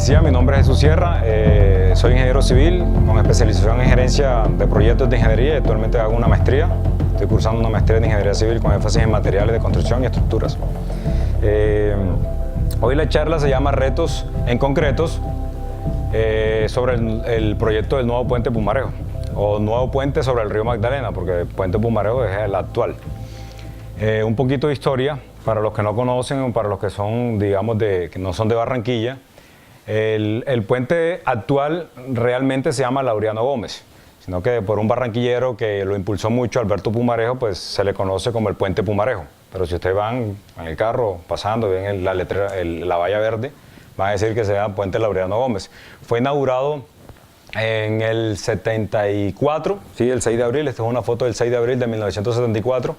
Policía, mi nombre es Jesús Sierra, soy ingeniero civil con especialización en gerencia de proyectos de ingeniería y actualmente hago una maestría. Estoy cursando una maestría de ingeniería civil con énfasis en materiales de construcción y estructuras. Hoy la charla se llama Retos en Concretos sobre el proyecto del nuevo puente Pumarejo, o nuevo puente sobre el río Magdalena, porque el puente Pumarejo es el actual. Un poquito de historia para los que no conocen o para los que son, digamos, que no son de Barranquilla. El puente actual realmente se llama Laureano Gómez, sino que por un barranquillero que lo impulsó mucho, Alberto Pumarejo, pues se le conoce como el puente Pumarejo. Pero si ustedes van en el carro pasando, ven la valla verde, van a decir que se llama puente Laureano Gómez. Fue inaugurado en el 74, sí, el 6 de abril, esta es una foto del 6 de abril de 1974.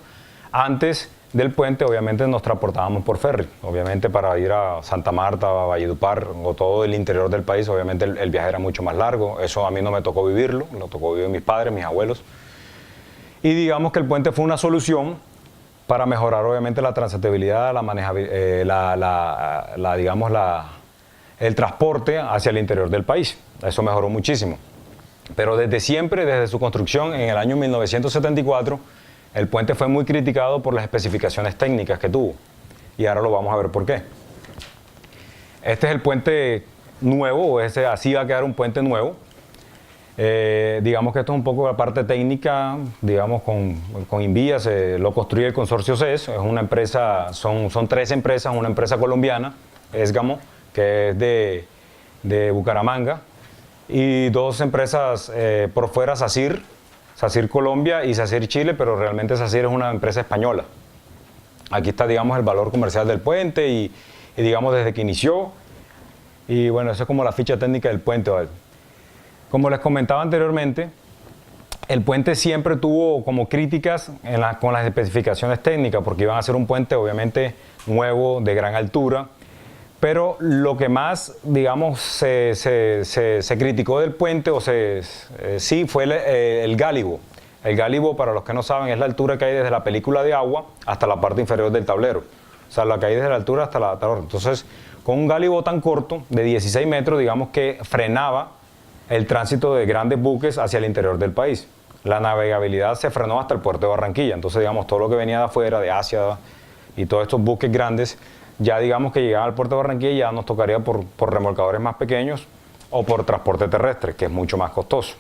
Antes del puente, obviamente, nos transportábamos por ferry, obviamente para ir a Santa Marta, a Valledupar o todo el interior del país. Obviamente el viaje era mucho más largo, eso a mí no me tocó vivirlo, lo tocó vivir mis padres, mis abuelos. Y digamos que el puente fue una solución para mejorar obviamente la transitabilidad, la manejabilidad, el transporte hacia el interior del país. Eso mejoró muchísimo. Pero desde siempre, desde su construcción en el año 1974, el puente fue muy criticado por las especificaciones técnicas que tuvo. Y ahora lo vamos a ver por qué. Este es el puente nuevo, así va a quedar un puente nuevo. Digamos que esto es un poco la parte técnica, digamos con Invías, lo construye el consorcio CES, es una empresa, son tres empresas, una empresa colombiana, Esgamo, que es de Bucaramanga, y dos empresas por fuera, SACIR Colombia y SACIR Chile, pero realmente SACIR es una empresa española. Aquí está, digamos, el valor comercial del puente y digamos, desde que inició, y bueno, eso es como la ficha técnica del puente, ¿vale? Como les comentaba anteriormente, el puente siempre tuvo como críticas con las especificaciones técnicas, porque iban a ser un puente obviamente nuevo, de gran altura, pero lo que más, digamos, se criticó del puente, sí, fue el gálibo. El gálibo, para los que no saben, es la altura que hay desde la película de agua hasta la parte inferior del tablero. O sea, la que hay desde la altura hasta la tablero. Entonces, con un gálibo tan corto, de 16 metros, digamos que frenaba el tránsito de grandes buques hacia el interior del país. La navegabilidad se frenó hasta el puerto de Barranquilla. Entonces, digamos, todo lo que venía de afuera, de Asia y todos estos buques grandes, ya digamos que llegaban al puerto de Barranquilla y ya nos tocaría por remolcadores más pequeños o por transporte terrestre, que es mucho más costoso.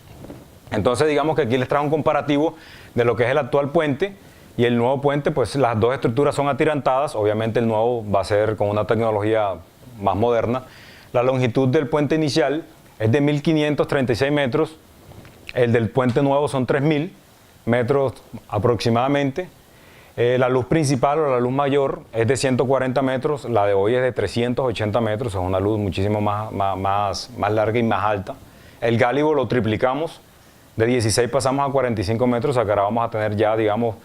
Entonces, digamos que aquí les traigo un comparativo de lo que es el actual puente y el nuevo puente. Pues las dos estructuras son atirantadas. Obviamente el nuevo va a ser con una tecnología más moderna. La longitud del puente inicial es de 1.536 metros, el del puente nuevo son 3.000 metros aproximadamente. La luz principal o la luz mayor es de 140 metros, la de hoy es de 380 metros, es una luz muchísimo más larga y más alta. El gálibo lo triplicamos, de 16 pasamos a 45 metros, acá ahora vamos a tener ya, digamos,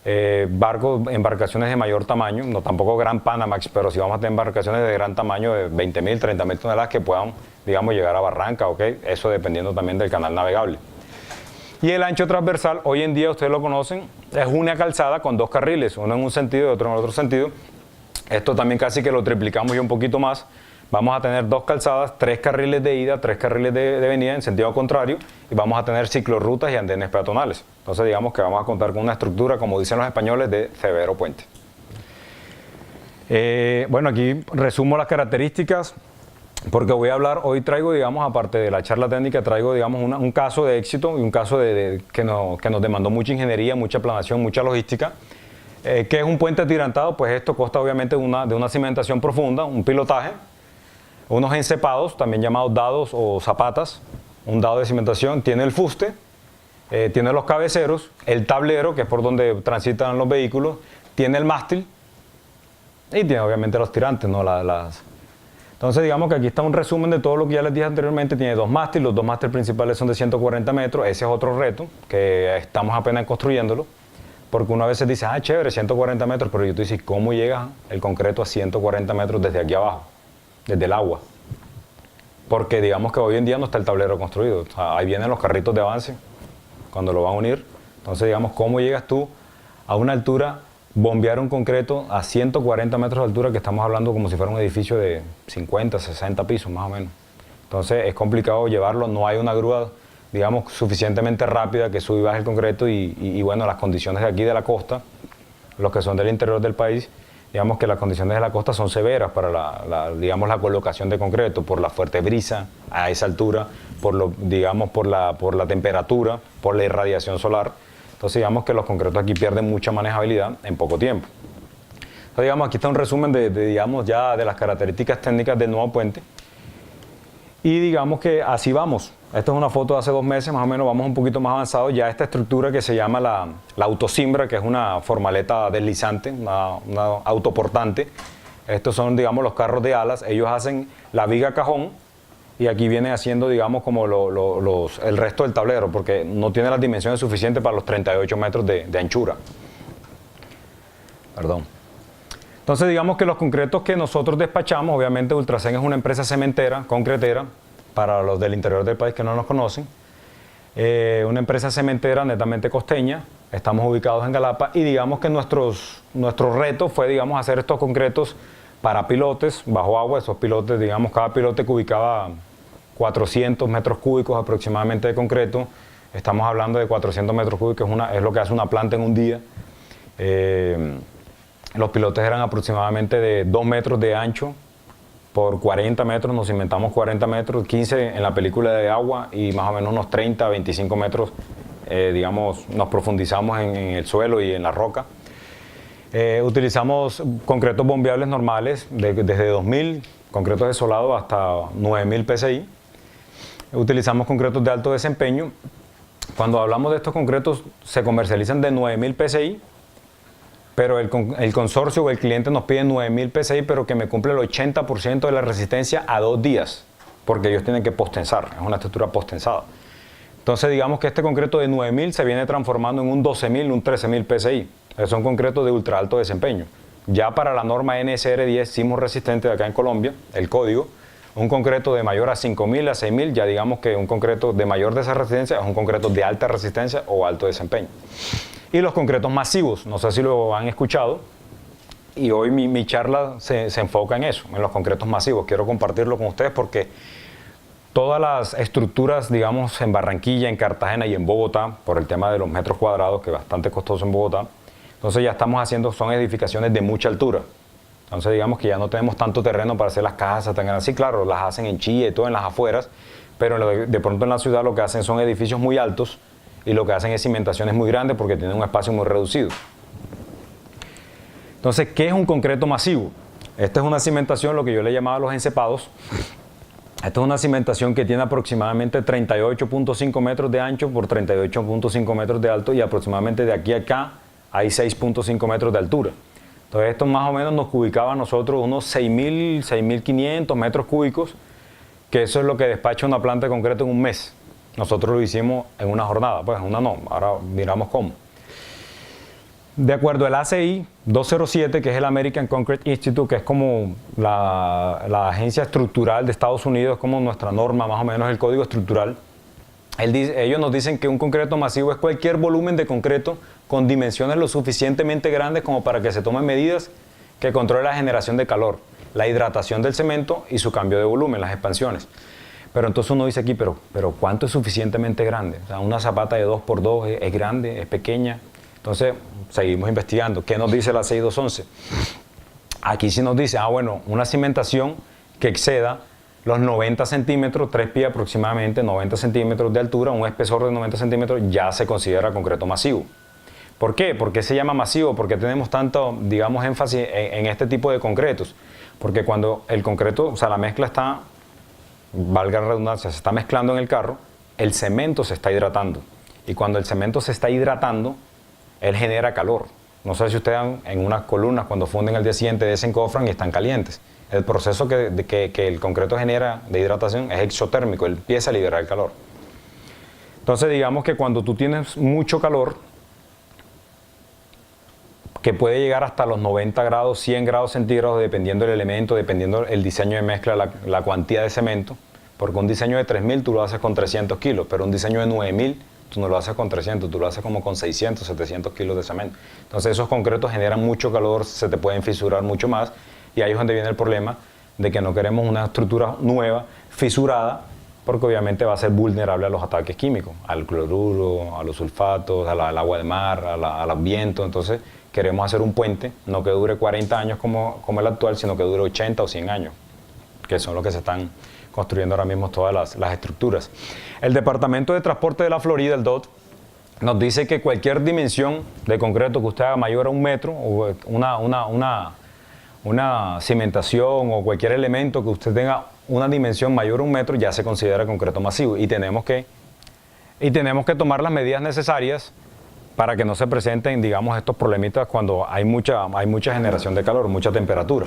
embarcaciones de mayor tamaño, no tampoco gran Panamax, pero sí vamos a tener embarcaciones de gran tamaño, de 20.000, 30.000 toneladas que puedan, digamos, llegar a Barranca, ¿ok? Eso dependiendo también del canal navegable. Y el ancho transversal, hoy en día ustedes lo conocen, es una calzada con dos carriles, uno en un sentido y otro en el otro sentido. Esto también casi que lo triplicamos y un poquito más. Vamos a tener dos calzadas, 3 carriles de ida, 3 carriles de venida en sentido contrario, y vamos a tener ciclorrutas y andenes peatonales. Entonces digamos que vamos a contar con una estructura, como dicen los españoles, de severo puente. Bueno, aquí resumo las características, porque voy a hablar, hoy traigo, digamos, aparte de la charla técnica, traigo, digamos, un caso de éxito y un caso que nos demandó mucha ingeniería, mucha planeación, mucha logística. ¿Qué es un puente atirantado? Pues esto consta obviamente de una cimentación profunda, un pilotaje, unos encepados, también llamados dados o zapatas, un dado de cimentación, tiene el fuste, tiene los cabeceros, el tablero, que es por donde transitan los vehículos, tiene el mástil y tiene obviamente los tirantes, ¿no? Entonces digamos que aquí está un resumen de todo lo que ya les dije anteriormente. Tiene dos mástiles, los dos mástiles principales son de 140 metros, ese es otro reto, que estamos apenas construyéndolo, porque una vez se dice, ah, chévere, 140 metros, pero yo te digo, ¿cómo llega el concreto a 140 metros desde aquí abajo? Desde el agua, porque digamos que hoy en día no está el tablero construido, o sea, ahí vienen los carritos de avance cuando lo van a unir. Entonces digamos, ¿cómo llegas tú a una altura, bombear un concreto a 140 metros de altura, que estamos hablando como si fuera un edificio de 50, 60 pisos más o menos? Entonces es complicado llevarlo, no hay una grúa, digamos, suficientemente rápida que suba y baje el concreto y bueno, las condiciones de aquí de la costa, los que son del interior del país, digamos que las condiciones de la costa son severas para digamos, la colocación de concreto, por la fuerte brisa a esa altura, digamos, por la temperatura, por la irradiación solar. Entonces digamos que los concretos aquí pierden mucha manejabilidad en poco tiempo. Entonces digamos, aquí está un resumen digamos, ya de las características técnicas del nuevo puente. Y digamos que así vamos. Esta es una foto de hace 2 meses, más o menos, vamos un poquito más avanzados. Ya esta estructura que se llama la autocimbra, que es una formaleta deslizante, una autoportante. Estos son, digamos, los carros de alas. Ellos hacen la viga cajón y aquí viene haciendo, digamos, como el resto del tablero, porque no tiene las dimensiones suficientes para los 38 metros de anchura. Perdón. Entonces digamos que los concretos que nosotros despachamos, obviamente Ultracén es una empresa cementera, concretera, para los del interior del país que no nos conocen, una empresa cementera netamente costeña, estamos ubicados en Galapa y digamos que nuestro reto fue, digamos, hacer estos concretos para pilotes bajo agua. Esos pilotes, digamos, cada pilote que ubicaba 400 metros cúbicos aproximadamente de concreto. Estamos hablando de 400 metros cúbicos, es lo que hace una planta en un día. Los pilotes eran aproximadamente de 2 metros de ancho por 40 metros, nos inventamos 40 metros, 15 en la película de agua y más o menos unos 30, 25 metros, digamos, nos profundizamos en el suelo y en la roca. Utilizamos concretos bombeables normales, desde 2000, concretos de solado hasta 9000 PSI. Utilizamos concretos de alto desempeño. Cuando hablamos de estos concretos, se comercializan de 9000 PSI, pero el consorcio o el cliente nos pide 9000 PSI, pero que me cumple el 80% de la resistencia a 2 días, porque ellos tienen que postensar, es una estructura postensada. Entonces digamos que este concreto de 9000 se viene transformando en un 12000, un 13000 PSI. Son concretos de ultra alto desempeño. Ya para la norma NSR10 sismo resistente de acá en Colombia, el código, un concreto de mayor a 5000 a 6000, ya digamos que un concreto de mayor de esa resistencia es un concreto de alta resistencia o alto desempeño. Y los concretos masivos, no sé si lo han escuchado, y hoy mi charla se enfoca en eso, en los concretos masivos. Quiero compartirlo con ustedes porque todas las estructuras, digamos, en Barranquilla, en Cartagena y en Bogotá, por el tema de los metros cuadrados, que es bastante costoso en Bogotá, entonces ya estamos haciendo, son edificaciones de mucha altura. Entonces digamos que ya no tenemos tanto terreno para hacer las casas tan grandes. Sí, claro, las hacen en Chile y todo en las afueras, pero de pronto en la ciudad lo que hacen son edificios muy altos y lo que hacen es cimentaciones muy grandes porque tienen un espacio muy reducido. Entonces, ¿qué es un concreto masivo? Esta es una cimentación, lo que yo le llamaba los encepados. Esta es una cimentación que tiene aproximadamente 38.5 metros de ancho por 38.5 metros de alto y aproximadamente de aquí a acá hay 6.5 metros de altura. Entonces esto más o menos nos ubicaba a nosotros unos 6.000, 6.500 metros cúbicos, que eso es lo que despacha una planta de concreto en un mes. Nosotros lo hicimos en una jornada, pues en una no, ahora miramos cómo. De acuerdo al ACI 207, que es el American Concrete Institute, que es como la agencia estructural de Estados Unidos, como nuestra norma, más o menos el código estructural, ellos nos dicen que un concreto masivo es cualquier volumen de concreto con dimensiones lo suficientemente grandes como para que se tomen medidas que controlen la generación de calor, la hidratación del cemento y su cambio de volumen, las expansiones. Pero entonces uno dice aquí, pero ¿cuánto es suficientemente grande? O sea, una zapata de 2x2 es grande, es pequeña. Entonces seguimos investigando. ¿Qué nos dice la 6211? Aquí sí nos dice, bueno, una cimentación que exceda los 90 centímetros, 3 pies aproximadamente, 90 centímetros de altura, un espesor de 90 centímetros, ya se considera concreto masivo. ¿Por qué? ¿Por qué se llama masivo? Porque tenemos tanto, digamos, énfasis en este tipo de concretos. Porque cuando el concreto, o sea, la mezcla está, valga la redundancia, se está mezclando en el carro, el cemento se está hidratando. Y cuando el cemento se está hidratando, él genera calor. No sé si ustedes en unas columnas, cuando funden al día siguiente, desencofran y están calientes. El proceso que el concreto genera de hidratación es exotérmico, él empieza a liberar el calor. Entonces digamos que cuando tú tienes mucho calor, que puede llegar hasta los 90 grados, 100 grados centígrados, dependiendo del elemento, dependiendo el diseño de mezcla, la cantidad de cemento, porque un diseño de 3000 tú lo haces con 300 kilos, pero un diseño de 9000 tú no lo haces con 300, tú lo haces como con 600, 700 kilos de cemento. Entonces esos concretos generan mucho calor, se te pueden fisurar mucho más, y ahí es donde viene el problema de que no queremos una estructura nueva, fisurada, porque obviamente va a ser vulnerable a los ataques químicos, al cloruro, a los sulfatos, al agua de mar, a los vientos. Entonces queremos hacer un puente, no que dure 40 años como el actual, sino que dure 80 o 100 años, que son los que se están construyendo ahora mismo todas las estructuras. El Departamento de Transporte de la Florida, el DOT, nos dice que cualquier dimensión de concreto que usted haga mayor a 1 metro, o una cimentación o cualquier elemento que usted tenga una dimensión mayor a 1 metro, ya se considera concreto masivo, y tenemos que tomar las medidas necesarias para que no se presenten, digamos, estos problemitas cuando hay mucha generación de calor, mucha temperatura.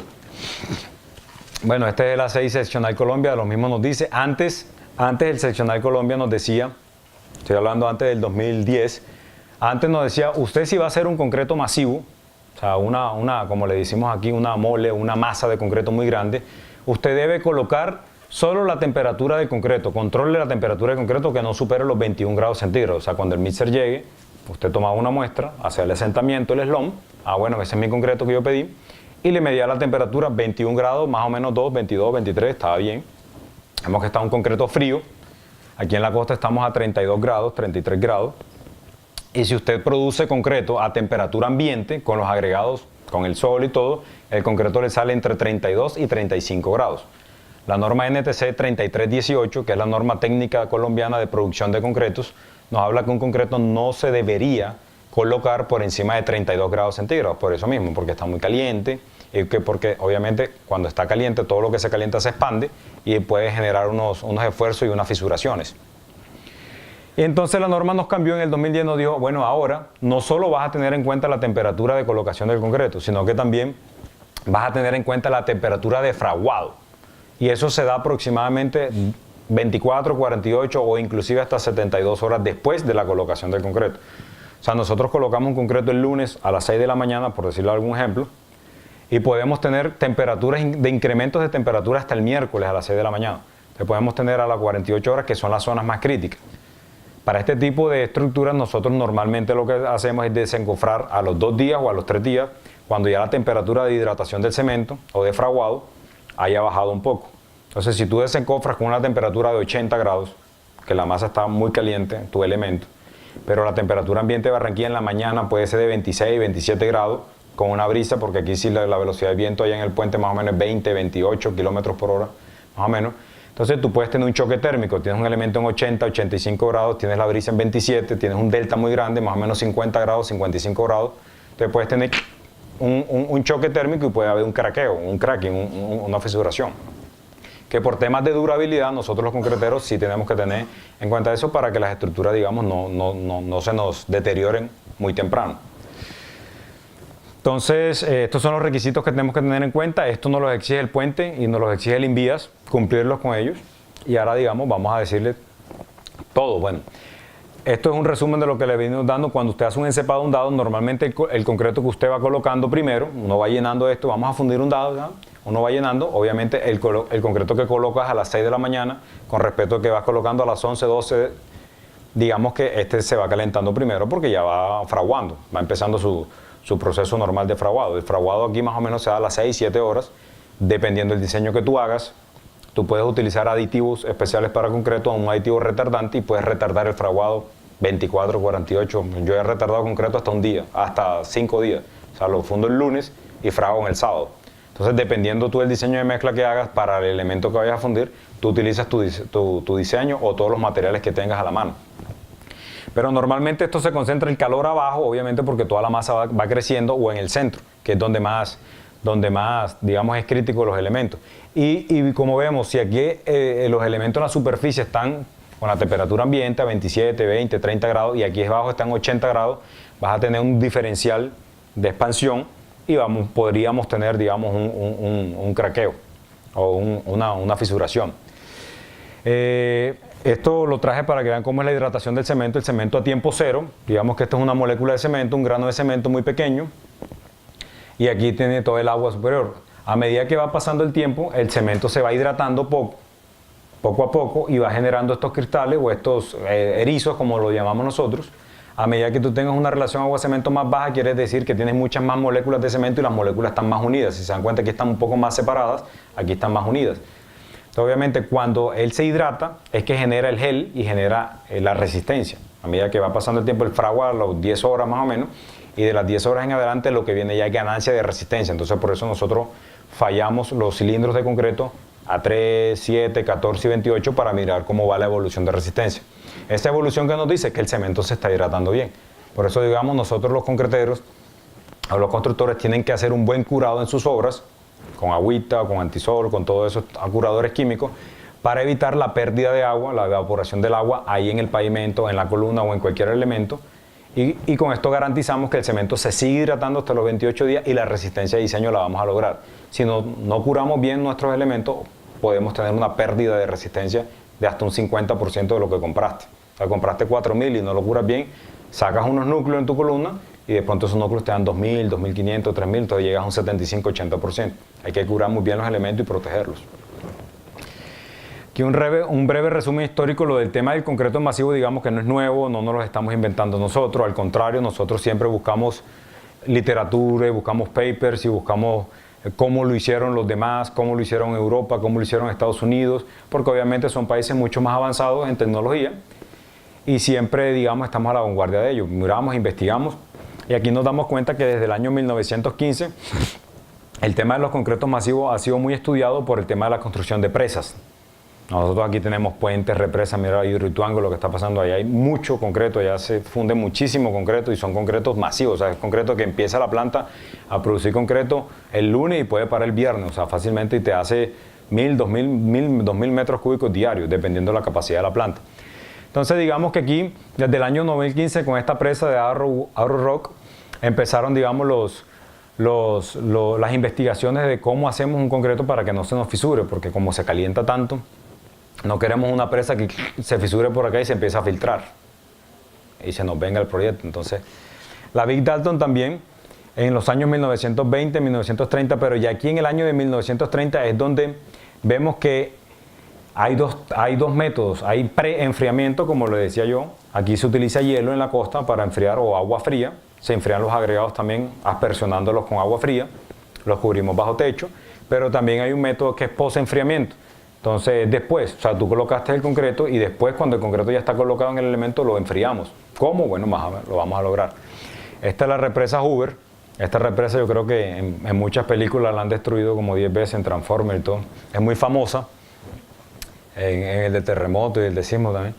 Bueno, este es el A6 Seccional Colombia, lo mismo nos dice. Antes el Seccional Colombia nos decía, estoy hablando antes del 2010, antes nos decía, usted si va a hacer un concreto masivo, o sea, como le decimos aquí, una mole, una masa de concreto muy grande, usted debe colocar solo la temperatura del concreto, controle la temperatura del concreto que no supere los 21 grados centígrados. O sea, cuando el mixer llegue, usted toma una muestra, hace el asentamiento, el slump, bueno, ese es mi concreto que yo pedí, y le medía la temperatura 21 grados, más o menos 22, 23, estaba bien. Vemos que está un concreto frío. Aquí en la costa estamos a 32 grados, 33 grados. Y si usted produce concreto a temperatura ambiente, con los agregados, con el sol y todo, el concreto le sale entre 32 y 35 grados. La norma NTC 3318, que es la norma técnica colombiana de producción de concretos, nos habla que un concreto no se debería colocar por encima de 32 grados centígrados, por eso mismo, porque está muy caliente, y porque obviamente cuando está caliente todo lo que se calienta se expande y puede generar unos esfuerzos y unas fisuraciones. Y entonces la norma nos cambió en el 2010, nos dijo, bueno, ahora no solo vas a tener en cuenta la temperatura de colocación del concreto, sino que también vas a tener en cuenta la temperatura de fraguado. Y eso se da aproximadamente 24, 48 o inclusive hasta 72 horas después de la colocación del concreto. O sea, nosotros colocamos un concreto el lunes a las 6 de la mañana, por decirle algún ejemplo, y podemos tener temperaturas de incrementos de temperatura hasta el miércoles a las 6 de la mañana. Entonces podemos tener a las 48 horas, que son las zonas más críticas. Para este tipo de estructuras, nosotros normalmente lo que hacemos es desencofrar a los 2 días o a los 3 días, cuando ya la temperatura de hidratación del cemento o de fraguado haya bajado un poco. Entonces, si tú desencofras con una temperatura de 80 grados, que la masa está muy caliente, tu elemento, pero la temperatura ambiente de Barranquilla en la mañana puede ser de 26, 27 grados, con una brisa, porque aquí sí la velocidad de viento allá en el puente más o menos es 20, 28 kilómetros por hora, más o menos. Entonces tú puedes tener un choque térmico, tienes un elemento en 80, 85 grados, tienes la brisa en 27, tienes un delta muy grande, más o menos 50 grados, 55 grados, entonces puedes tener un choque térmico y puede haber un craqueo, un cracking, una fisuración. Que por temas de durabilidad, nosotros los concreteros sí tenemos que tener en cuenta eso para que las estructuras, digamos, no se nos deterioren muy temprano. Entonces, estos son los requisitos que tenemos que tener en cuenta. Esto nos los exige el puente y nos los exige el INVIAS, cumplirlos con ellos. Y ahora, digamos, vamos a decirles todo. Bueno, esto es un resumen de lo que le venimos dando. Cuando usted hace un encepado, un dado, normalmente el concreto que usted va colocando primero, uno va llenando esto, vamos a fundir un dado, ¿no? Uno va llenando, obviamente el concreto que colocas a las 6 de la mañana, con respecto al que vas colocando a las 11, 12, digamos que este se va calentando primero porque ya va fraguando, va empezando su proceso normal de fraguado. El fraguado aquí más o menos se da a las 6, 7 horas, dependiendo del diseño que tú hagas. Tú puedes utilizar aditivos especiales para concreto, un aditivo retardante, y puedes retardar el fraguado 24, 48. Yo he retardado concreto hasta un día, hasta 5 días. O sea, lo fundo el lunes y frago en el sábado. Entonces, dependiendo tú del diseño de mezcla que hagas para el elemento que vayas a fundir, tú utilizas tu diseño o todos los materiales que tengas a la mano. Pero normalmente esto se concentra el calor abajo, obviamente porque toda la masa va creciendo, o en el centro, que es donde más, digamos, es crítico los elementos. Y como vemos, si aquí los elementos en la superficie están con la temperatura ambiente a 27, 20, 30 grados, y aquí abajo están 80 grados, vas a tener un diferencial de expansión y podríamos tener, digamos, un craqueo o una fisuración. Esto lo traje para que vean cómo es la hidratación del cemento. El cemento a tiempo cero, digamos que esto es una molécula de cemento, un grano de cemento muy pequeño, y aquí tiene todo el agua superior. A medida que va pasando el tiempo, el cemento se va hidratando poco a poco y va generando estos cristales o estos erizos, como lo llamamos nosotros. A medida que tú tengas una relación agua-cemento más baja, quiere decir que tienes muchas más moléculas de cemento y las moléculas están más unidas. Si se dan cuenta, aquí están un poco más separadas, aquí están más unidas. Entonces, obviamente, cuando él se hidrata, es que genera el gel y genera la resistencia. A medida que va pasando el tiempo, el fragua a las 10 horas más o menos, y de las 10 horas en adelante lo que viene ya es ganancia de resistencia. Entonces, por eso nosotros fallamos los cilindros de concreto a 3, 7, 14 y 28 para mirar cómo va la evolución de resistencia. Esta evolución que nos dice que el cemento se está hidratando bien. Por eso, digamos, nosotros los concreteros o los constructores tienen que hacer un buen curado en sus obras, con agüita, con antisol, con todos esos curadores químicos, para evitar la pérdida de agua, la evaporación del agua ahí en el pavimento, en la columna o en cualquier elemento. Y con esto garantizamos que el cemento se sigue hidratando hasta los 28 días y la resistencia de diseño la vamos a lograr. Si no curamos bien nuestros elementos, podemos tener una pérdida de resistencia de hasta un 50% de lo que compraste. O sea, compraste 4.000 y no lo curas bien, sacas unos núcleos en tu columna y de pronto esos núcleos te dan 2.000, 2.500, 3.000, entonces llegas a un 75-80%. Hay que curar muy bien los elementos y protegerlos. Aquí un breve resumen histórico. Lo del tema del concreto masivo, digamos que no es nuevo, no nos lo estamos inventando nosotros, al contrario, nosotros siempre buscamos literatura, buscamos papers y buscamos cómo lo hicieron los demás, cómo lo hicieron en Europa, cómo lo hicieron en Estados Unidos, porque obviamente son países mucho más avanzados en tecnología y siempre, digamos, estamos a la vanguardia de ellos. Miramos, investigamos y aquí nos damos cuenta que desde el año 1915 el tema de los concretos masivos ha sido muy estudiado por el tema de la construcción de presas. Nosotros aquí tenemos puentes, represas, mira ahí Rituango, lo que está pasando ahí, hay mucho concreto, allá se funde muchísimo concreto y son concretos masivos, o sea, es concreto que empieza la planta a producir concreto el lunes y puede parar el viernes, o sea, fácilmente y te hace 1.000, 2.000 metros cúbicos diarios, dependiendo de la capacidad de la planta. Entonces, digamos que aquí, desde el año 2015, con esta presa de Arrow Rock, empezaron, digamos, las investigaciones de cómo hacemos un concreto para que no se nos fisure, porque como se calienta tanto, no queremos una presa que se fisure por acá y se empiece a filtrar y se nos venga el proyecto. Entonces, la Big Dalton también, en los años 1920, 1930, pero ya aquí en el año de 1930 es donde vemos que hay dos métodos. Hay pre-enfriamiento, como le decía yo. Aquí se utiliza hielo en la costa para enfriar o agua fría. Se enfrían los agregados también aspersionándolos con agua fría. Los cubrimos bajo techo. Pero también hay un método que es post-enfriamiento. Entonces, después, o sea, tú colocaste el concreto y después, cuando el concreto ya está colocado en el elemento, lo enfriamos. ¿Cómo? Bueno, lo vamos a lograr. Esta es la represa Hoover. Esta represa yo creo que en muchas películas la han destruido como 10 veces, en Transformers y todo. Es muy famosa, en el de terremoto y el de sismo también.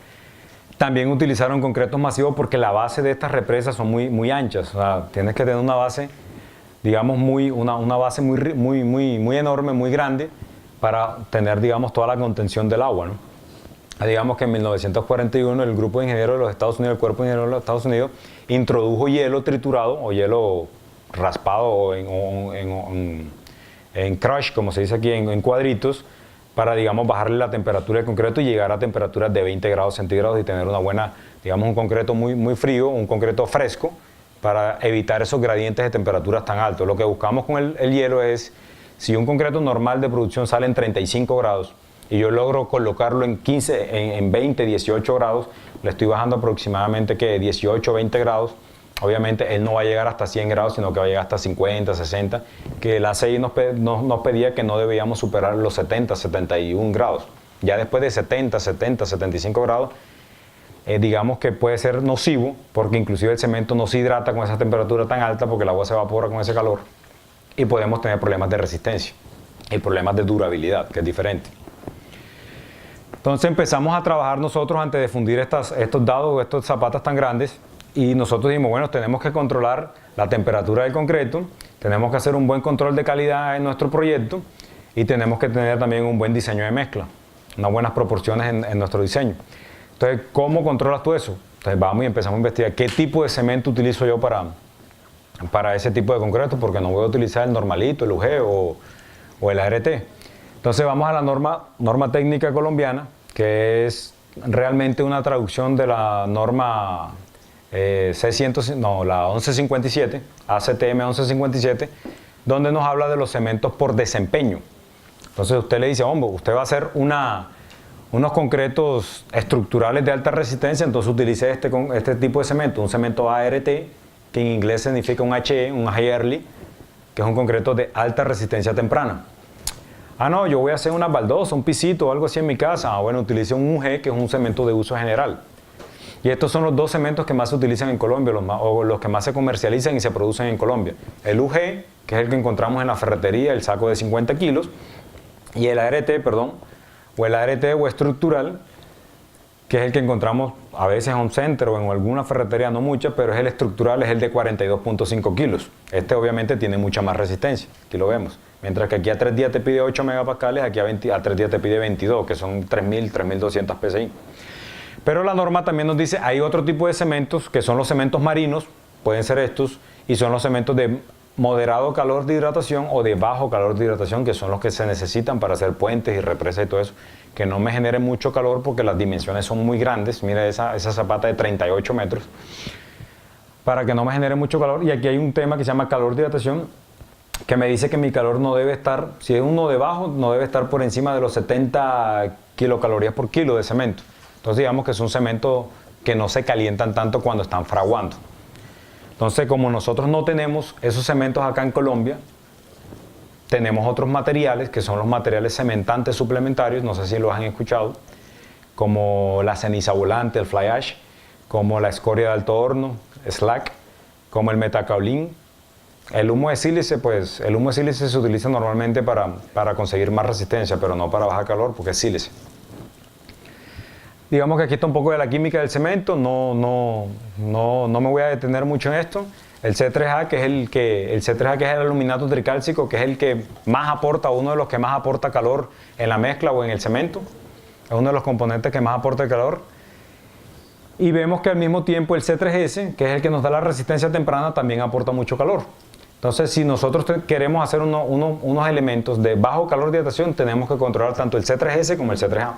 También utilizaron concretos masivos porque la base de estas represas son muy anchas. O sea, tienes que tener una base, digamos, una base muy enorme, muy grande, para tener, digamos, toda la contención del agua, ¿no? Digamos que en 1941 el grupo de ingenieros de los Estados Unidos, el cuerpo de ingenieros de los Estados Unidos, introdujo hielo triturado o hielo raspado o en crush, como se dice aquí, en cuadritos, para, digamos, bajarle la temperatura del concreto y llegar a temperaturas de 20 grados centígrados y tener una buena, digamos, un concreto muy frío, un concreto fresco, para evitar esos gradientes de temperaturas tan altos. Lo que buscamos con el hielo es, si un concreto normal de producción sale en 35 grados y yo logro colocarlo en 20, 18 grados, le estoy bajando aproximadamente 18, 20 grados. Obviamente él no va a llegar hasta 100 grados, sino que va a llegar hasta 50, 60, que el ACI nos pedía que no debíamos superar los 70, 71 grados. Ya después de 70, 75 grados, digamos que puede ser nocivo, porque inclusive el cemento no se hidrata con esa temperatura tan alta, porque el agua se evapora con ese calor. Y podemos tener problemas de resistencia y problemas de durabilidad, que es diferente. Entonces empezamos a trabajar nosotros antes de fundir estos dados o estas zapatas tan grandes y nosotros dijimos, bueno, tenemos que controlar la temperatura del concreto, tenemos que hacer un buen control de calidad en nuestro proyecto y tenemos que tener también un buen diseño de mezcla, unas buenas proporciones en nuestro diseño. Entonces, ¿cómo controlas tú eso? Entonces vamos y empezamos a investigar qué tipo de cemento utilizo yo para ese tipo de concreto, porque no voy a utilizar el normalito, el UG o el ART. Entonces vamos a la norma técnica colombiana, que es realmente una traducción de la norma la 1157, ACTM 1157, donde nos habla de los cementos por desempeño. Entonces usted le dice, hombre, usted va a hacer unos concretos estructurales de alta resistencia, entonces utilice este tipo de cemento, un cemento ART, que en inglés significa un HE, un High Early, que es un concreto de alta resistencia temprana. Ah, no, yo voy a hacer una baldosa, un pisito o algo así en mi casa. Ah, bueno, utilice un UG, que es un cemento de uso general. Y estos son los dos cementos que más se utilizan en Colombia, o los que más se comercializan y se producen en Colombia. El UG, que es el que encontramos en la ferretería, el saco de 50 kilos, y el ART, perdón, o el ART o estructural, que es el que encontramos a veces en Home Center o en alguna ferretería, no muchas, pero es el estructural, es el de 42.5 kilos. Este obviamente tiene mucha más resistencia, aquí lo vemos. Mientras que aquí a 3 días te pide 8 megapascales, aquí a 3 días te pide 22, que son 3.000, 3.200 PSI. Pero la norma también nos dice, hay otro tipo de cementos, que son los cementos marinos, pueden ser estos, y son los cementos de moderado calor de hidratación o de bajo calor de hidratación, que son los que se necesitan para hacer puentes y represas y todo eso, que no me generen mucho calor porque las dimensiones son muy grandes. Mira esa zapata de 38 metros, para que no me genere mucho calor. Y aquí hay un tema que se llama calor de hidratación, que me dice que mi calor no debe estar, si es uno de bajo, no debe estar por encima de los 70 kilocalorías por kilo de cemento. Entonces digamos que es un cemento que no se calientan tanto cuando están fraguando. Entonces, como nosotros no tenemos esos cementos acá en Colombia, tenemos otros materiales que son los materiales cementantes suplementarios, no sé si los han escuchado, como la ceniza volante, el fly ash, como la escoria de alto horno, slag, como el metacaolín. El humo de sílice, pues el humo de sílice se utiliza normalmente para conseguir más resistencia, pero no para bajar calor porque es sílice. Digamos que aquí está un poco de la química del cemento, no me voy a detener mucho en esto. El C3A, que es el aluminato tricálcico, que es el que más aporta, uno de los que más aporta calor en la mezcla o en el cemento. Es uno de los componentes que más aporta el calor. Y vemos que al mismo tiempo el C3S, que es el que nos da la resistencia temprana, también aporta mucho calor. Entonces, si nosotros queremos hacer unos elementos de bajo calor de hidratación, tenemos que controlar tanto el C3S como el C3A.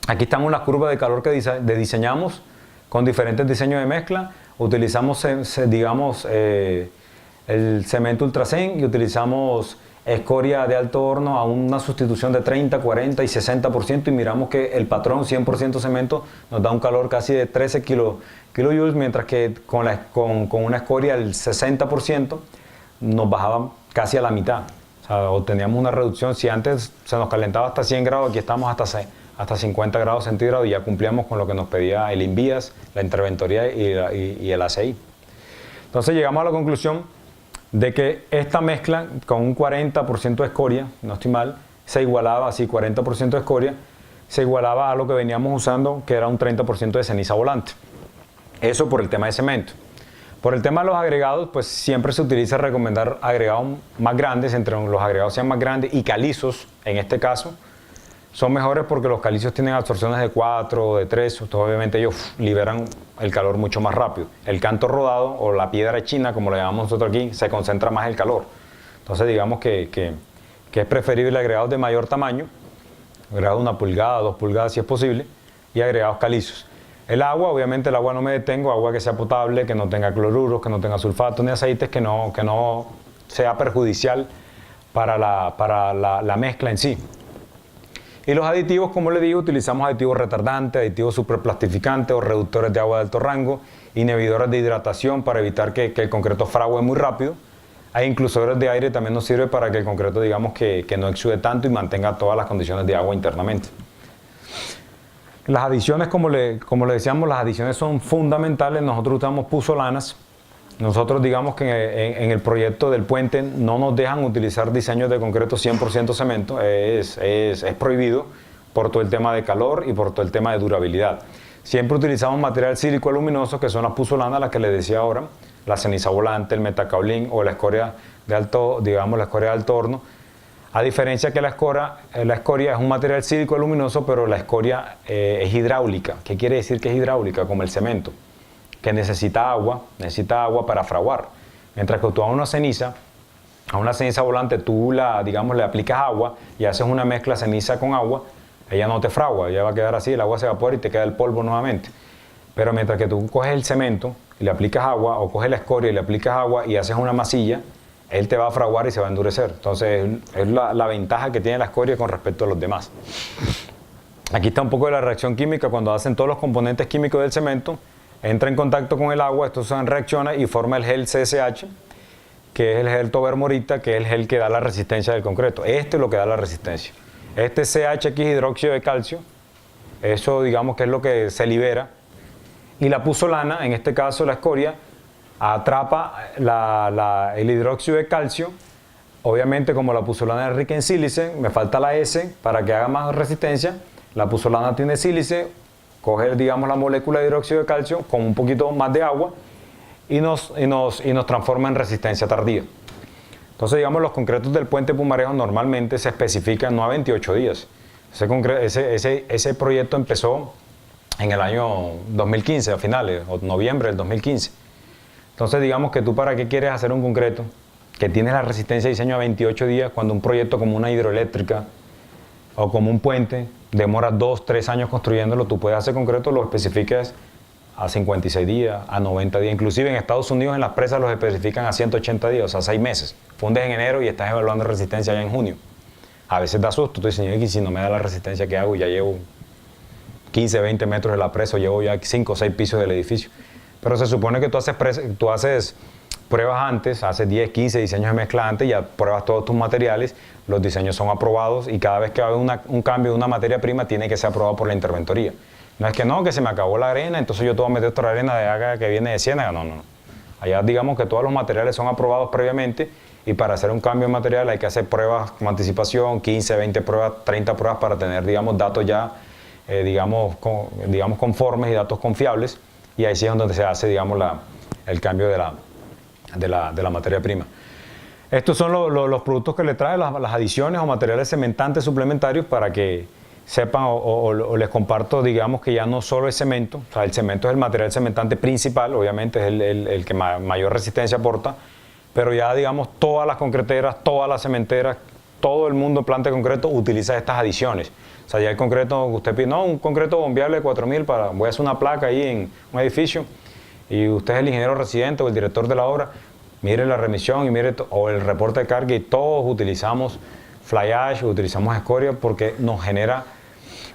Aquí estamos las curvas de calor que diseñamos con diferentes diseños de mezcla. Utilizamos, digamos, el cemento ultrasen y utilizamos escoria de alto horno a una sustitución de 30, 40 y 60%, y miramos que el patrón 100% cemento nos da un calor casi de 13 kilojoules, mientras que con una escoria del 60% nos bajaba casi a la mitad. O sea, obteníamos una reducción. Si antes se nos calentaba hasta 100 grados, aquí estamos hasta 50 grados centígrados y ya cumplíamos con lo que nos pedía el INVIAS, la interventoría y el ACI. Entonces llegamos a la conclusión de que esta mezcla con un 40% de escoria, no estoy mal, se igualaba, así 40% de escoria, se igualaba a lo que veníamos usando, que era un 30% de ceniza volante. Eso por el tema de cemento. Por el tema de los agregados, pues siempre se utiliza recomendar agregados más grandes, entre los agregados sean más grandes y calizos, en este caso, son mejores porque los calizos tienen absorciones de 4 o de 3, entonces obviamente ellos liberan el calor mucho más rápido. El canto rodado o la piedra china, como lo llamamos nosotros aquí, se concentra más el calor. Entonces digamos que es preferible agregados de mayor tamaño, agregados de 1 pulgada, 2 pulgadas si es posible, y agregados calizos. El agua, obviamente el agua no me detengo, agua que sea potable, que no tenga cloruros, que no tenga sulfatos ni aceites, que no sea perjudicial para la mezcla en sí. Y los aditivos, como les digo, utilizamos aditivos retardantes, aditivos superplastificantes o reductores de agua de alto rango, inhibidores de hidratación para evitar que el concreto frague muy rápido. Hay inclusores de aire, también nos sirve para que el concreto, digamos, que no exude tanto y mantenga todas las condiciones de agua internamente. Las adiciones, como le decíamos, las adiciones son fundamentales. Nosotros usamos puzolanas. Nosotros digamos que en el proyecto del puente no nos dejan utilizar diseños de concreto 100% cemento, es prohibido por todo el tema de calor y por todo el tema de durabilidad. Siempre utilizamos material sílico aluminoso, que son las puzolanas, las que les decía ahora, la ceniza volante, el metacaolín o la escoria de alto, digamos, la escoria de alto horno. A diferencia que la escoria es un material sílico aluminoso, pero la escoria es hidráulica. ¿Qué quiere decir que es hidráulica? Como el cemento, que necesita agua para fraguar. Mientras que tú a una ceniza volante, tú le aplicas agua y haces una mezcla ceniza con agua, ella no te fragua, ella va a quedar así, el agua se evapora y te queda el polvo nuevamente. Pero mientras que tú coges el cemento y le aplicas agua, o coges la escoria y le aplicas agua y haces una masilla, él te va a fraguar y se va a endurecer. Entonces es la ventaja que tiene la escoria con respecto a los demás. Aquí está un poco de la reacción química. Cuando hacen todos los componentes químicos del cemento, entra en contacto con el agua, esto se reacciona y forma el gel CSH, que es el gel tobermorita, que es el gel que da la resistencia del concreto. Este es lo que da la resistencia. Este CHX hidróxido de calcio, eso digamos que es lo que se libera. Y la puzolana, en este caso la escoria, atrapa el hidróxido de calcio. Obviamente, como la puzolana es rica en sílice, me falta la S para que haga más resistencia. La puzolana tiene sílice, coge, digamos, la molécula de hidróxido de calcio con un poquito más de agua y nos transforma en resistencia tardía. Entonces, digamos, los concretos del puente Pumarejo normalmente se especifican no a 28 días. Ese proyecto empezó en el año 2015, a finales, o noviembre del 2015. Entonces, digamos que tú, ¿para qué quieres hacer un concreto que tiene la resistencia de diseño a 28 días cuando un proyecto como una hidroeléctrica o como un puente demora 2, 3 años construyéndolo? Tú puedes hacer concreto, lo especificas a 56 días, a 90 días. Inclusive en Estados Unidos en las presas los especifican a 180 días, o sea, 6 meses. Fundes en enero y estás evaluando resistencia ya en junio. A veces da susto, tú dices, y si no me da la resistencia que hago, ya llevo 15, 20 metros de la presa, o llevo ya 5 o 6 pisos del edificio. Pero se supone que tú haces pruebas antes, haces 10, 15 diseños de mezcla antes, ya pruebas todos tus materiales, los diseños son aprobados y cada vez que va a haber un cambio de una materia prima tiene que ser aprobado por la interventoría. No es que se me acabó la arena, entonces yo te voy a meter otra arena de Haga que viene de Ciénaga, no. Allá digamos que todos los materiales son aprobados previamente y para hacer un cambio de material hay que hacer pruebas con anticipación, 15, 20 pruebas, 30 pruebas para tener, digamos, datos ya, digamos, conformes y datos confiables, y ahí sí es donde se hace, digamos, el cambio de la materia prima. Estos son los productos que le traen, las adiciones o materiales cementantes suplementarios para que sepan o les comparto, digamos, que ya no solo es cemento, o sea, el cemento es el material cementante principal, obviamente es el que mayor resistencia aporta, pero ya, digamos, todas las concreteras, todas las cementeras, todo el mundo en planta de concreto utiliza estas adiciones. O sea, ya el concreto que usted pide, no, un concreto bombeable de 4000 voy a hacer una placa ahí en un edificio, y usted es el ingeniero residente o el director de la obra, mire la remisión y mire o el reporte de carga, y todos utilizamos fly ash, utilizamos escoria porque nos genera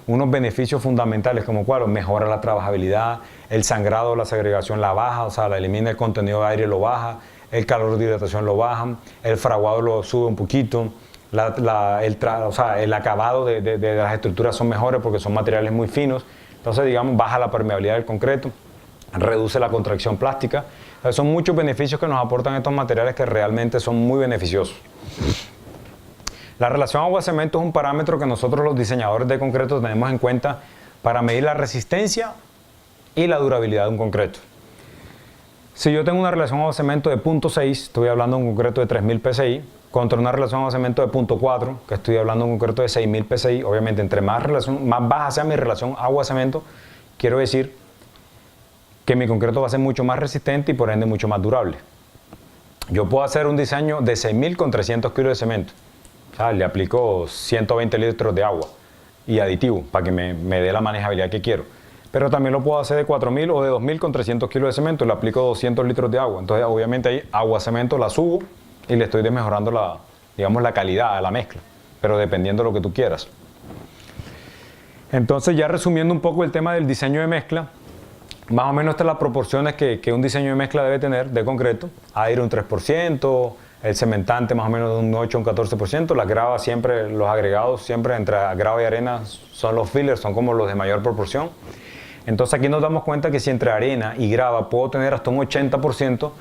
unos beneficios fundamentales, como cuál, mejora la trabajabilidad, el sangrado, la segregación la baja, o sea, la elimina el contenido de aire, lo baja, el calor de hidratación lo baja, el fraguado lo sube un poquito, el acabado de las estructuras son mejores porque son materiales muy finos, entonces, digamos, baja la permeabilidad del concreto, reduce la contracción plástica. Entonces, son muchos beneficios que nos aportan estos materiales que realmente son muy beneficiosos. La relación agua-cemento es un parámetro que nosotros los diseñadores de concreto tenemos en cuenta para medir la resistencia y la durabilidad de un concreto. Si yo tengo una relación agua-cemento de 0.6, estoy hablando de un concreto de 3000 PSI, contra una relación agua-cemento de 0.4, que estoy hablando de un concreto de 6000 PSI, obviamente entre más baja sea mi relación agua-cemento, quiero decir que mi concreto va a ser mucho más resistente y por ende mucho más durable. Yo puedo hacer un diseño de 6000 con 300 kilos de cemento. O sea, le aplico 120 litros de agua y aditivo para que me dé la manejabilidad que quiero. Pero también lo puedo hacer de 4000 o de 2000 con 300 kilos de cemento, le aplico 200 litros de agua. Entonces, obviamente ahí agua-cemento la subo y le estoy desmejorando la calidad a la mezcla, pero dependiendo de lo que tú quieras. Entonces, ya resumiendo un poco el tema del diseño de mezcla, más o menos estas son las proporciones que un diseño de mezcla debe tener de concreto. Aire un 3%, el cementante más o menos de un 8 o un 14%, las gravas siempre, los agregados siempre entre grava y arena son los fillers, son como los de mayor proporción. Entonces aquí nos damos cuenta que si entre arena y grava puedo tener hasta un 80%,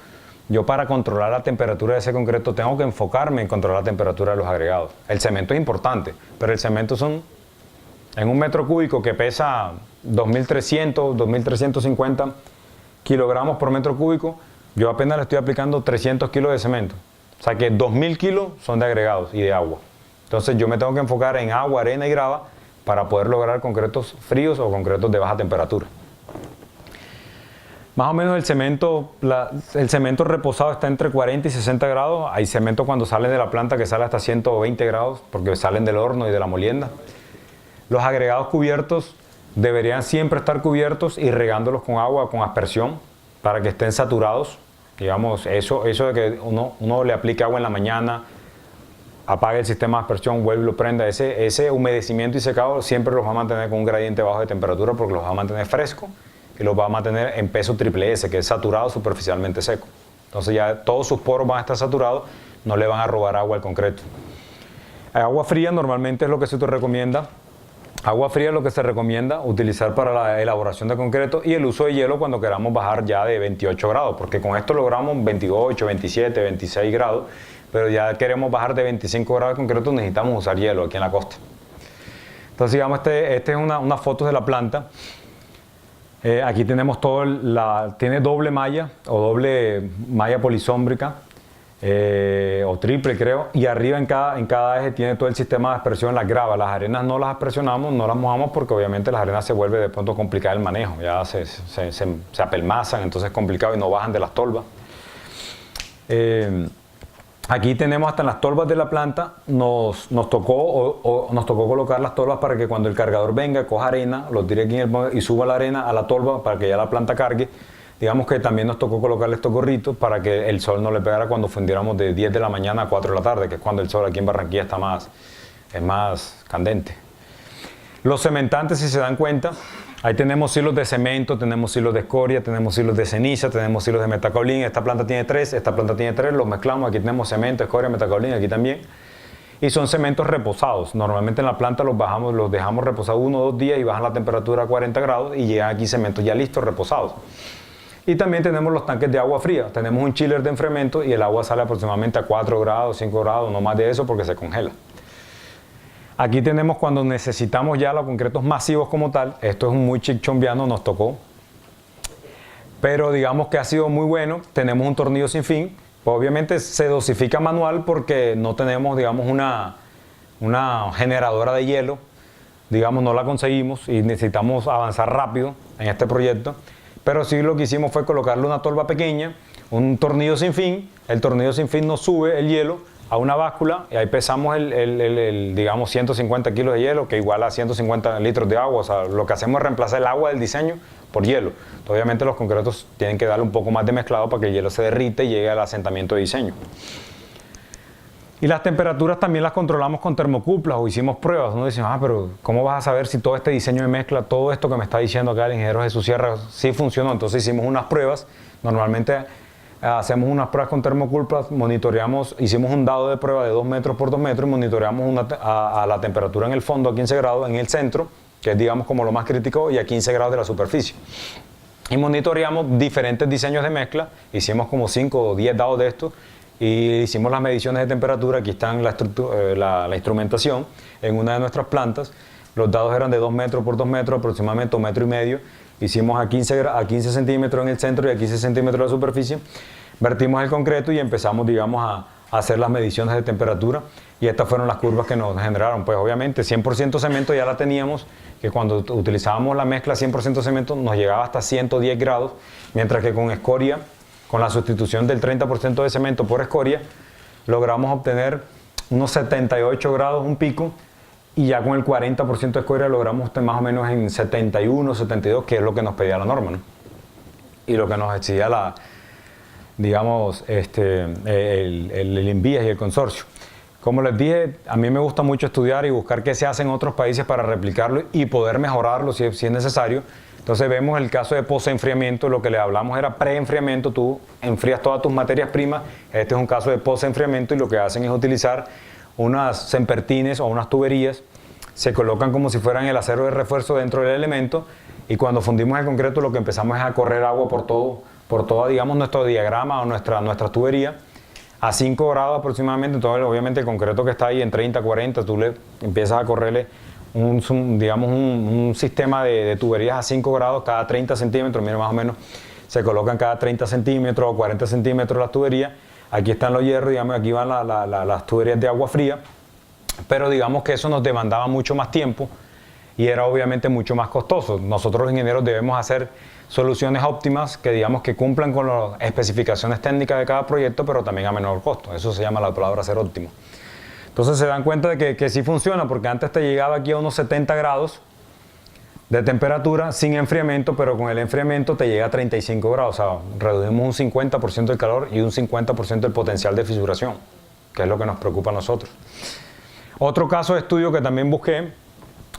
yo para controlar la temperatura de ese concreto tengo que enfocarme en controlar la temperatura de los agregados. El cemento es importante, pero el cemento son en un metro cúbico que pesa 2.300, 2.350 kilogramos por metro cúbico, yo apenas le estoy aplicando 300 kilos de cemento. O sea que 2.000 kilos son de agregados y de agua. Entonces yo me tengo que enfocar en agua, arena y grava para poder lograr concretos fríos o concretos de baja temperatura. Más o menos el cemento reposado está entre 40 y 60 grados. Hay cemento cuando salen de la planta que sale hasta 120 grados porque salen del horno y de la molienda. Los agregados cubiertos deberían siempre estar cubiertos y regándolos con agua, con aspersión, para que estén saturados. Digamos, eso de que uno le aplique agua en la mañana, apague el sistema de aspersión, vuelve y lo prenda, ese humedecimiento y secado siempre los va a mantener con un gradiente bajo de temperatura porque los va a mantener frescos y los va a mantener en peso triple S, que es saturado superficialmente seco. Entonces ya todos sus poros van a estar saturados, no le van a robar agua al concreto. Agua fría normalmente es lo que se te recomienda. Agua fría es lo que se recomienda utilizar para la elaboración de concreto, y el uso de hielo cuando queramos bajar ya de 28 grados, porque con esto logramos 28, 27, 26 grados, pero ya queremos bajar de 25 grados de concreto, necesitamos usar hielo aquí en la costa. Entonces, digamos, este es una foto de la planta. Aquí tenemos tiene doble malla o doble malla polisómbrica, o triple creo, y arriba en cada eje tiene todo el sistema de aspersión, las gravas. Las arenas no las aspersionamos, no las mojamos porque obviamente las arenas se vuelve de pronto complicada el manejo, ya se apelmazan, entonces es complicado y no bajan de las tolvas. Aquí tenemos hasta en las tolvas de la planta, nos tocó colocar las tolvas para que cuando el cargador venga, coja arena, lo tire aquí y suba la arena a la tolva para que ya la planta cargue. Digamos que también nos tocó colocarle estos gorritos para que el sol no le pegara cuando fundiéramos de 10 de la mañana a 4 de la tarde, que es cuando el sol aquí en Barranquilla es más candente. Los cementantes, si se dan cuenta, ahí tenemos silos de cemento, tenemos silos de escoria, tenemos silos de ceniza, tenemos silos de metacaolín. Esta planta tiene 3, esta planta tiene 3, los mezclamos. Aquí tenemos cemento, escoria, metacaolín, aquí también. Y son cementos reposados. Normalmente en la planta los dejamos reposar 1 o 2 días y bajan la temperatura a 40 grados y llegan aquí cementos ya listos, reposados. Y también tenemos los tanques de agua fría. Tenemos un chiller de enfriamiento y el agua sale aproximadamente a 4 grados, 5 grados, no más de eso porque se congela. Aquí tenemos cuando necesitamos ya los concretos masivos como tal. Esto es un muy chichombiano, nos tocó. Pero digamos que ha sido muy bueno. Tenemos un tornillo sin fin. Pues obviamente se dosifica manual porque no tenemos, digamos, una generadora de hielo. Digamos, no la conseguimos y necesitamos avanzar rápido en este proyecto. Pero sí lo que hicimos fue colocarle una tolva pequeña, un tornillo sin fin. El tornillo sin fin nos sube el hielo a una báscula y ahí pesamos digamos 150 kilos de hielo, que iguala a 150 litros de agua. O sea, lo que hacemos es reemplazar el agua del diseño por hielo. Entonces, obviamente los concretos tienen que darle un poco más de mezclado para que el hielo se derrite y llegue al asentamiento de diseño. Y las temperaturas también las controlamos con termocuplas o hicimos pruebas. Uno dice, pero ¿cómo vas a saber si todo este diseño de mezcla, todo esto que me está diciendo acá el ingeniero Jesús Sierra, sí funcionó? Entonces hicimos unas pruebas. Normalmente hacemos unas pruebas con termocuplas, monitoreamos, hicimos un dado de prueba de 2 metros por 2 metros y monitoreamos a la temperatura en el fondo a 15 grados, en el centro, que es digamos como lo más crítico, y a 15 grados de la superficie. Y monitoreamos diferentes diseños de mezcla, hicimos como 5 o 10 dados de estos, y hicimos las mediciones de temperatura. Aquí están la instrumentación en una de nuestras plantas. Los dados eran de 2 metros por 2 metros, aproximadamente 1,5 metros. Hicimos a 15 centímetros en el centro y a 15 centímetros de la superficie. Vertimos el concreto y empezamos, digamos, a hacer las mediciones de temperatura. Y estas fueron las curvas que nos generaron. Pues obviamente 100% cemento ya la teníamos, que cuando utilizábamos la mezcla 100% cemento nos llegaba hasta 110 grados, mientras que con escoria, con la sustitución del 30% de cemento por escoria, logramos obtener unos 78 grados, un pico, y ya con el 40% de escoria logramos más o menos en 71, 72, que es lo que nos pedía la norma, ¿no? Y lo que nos exigía digamos, el INVIES y el consorcio. Como les dije, a mí me gusta mucho estudiar y buscar qué se hace en otros países para replicarlo y poder mejorarlo si es necesario. Entonces vemos el caso de post-enfriamiento. Lo que le hablamos era pre-enfriamiento, tú enfrías todas tus materias primas. Este es un caso de post-enfriamiento y lo que hacen es utilizar unas sempertines o unas tuberías, se colocan como si fueran el acero de refuerzo dentro del elemento, y cuando fundimos el concreto lo que empezamos es a correr agua por todo digamos, nuestro diagrama o nuestra tubería a 5 grados aproximadamente. Entonces obviamente el concreto que está ahí en 30, 40, tú le empiezas a correrle un sistema de tuberías a 5 grados cada 30 centímetros, mira, más o menos se colocan cada 30 centímetros o 40 centímetros las tuberías. Aquí están los hierros, digamos, aquí van las tuberías de agua fría, pero digamos que eso nos demandaba mucho más tiempo y era obviamente mucho más costoso. Nosotros los ingenieros debemos hacer soluciones óptimas que digamos que cumplan con las especificaciones técnicas de cada proyecto, pero también a menor costo. Eso se llama la palabra ser óptimo. Entonces se dan cuenta de que sí funciona, porque antes te llegaba aquí a unos 70 grados de temperatura sin enfriamiento, pero con el enfriamiento te llega a 35 grados. O sea, reducimos un 50% del calor y un 50% del potencial de fisuración, que es lo que nos preocupa a nosotros. Otro caso de estudio que también busqué,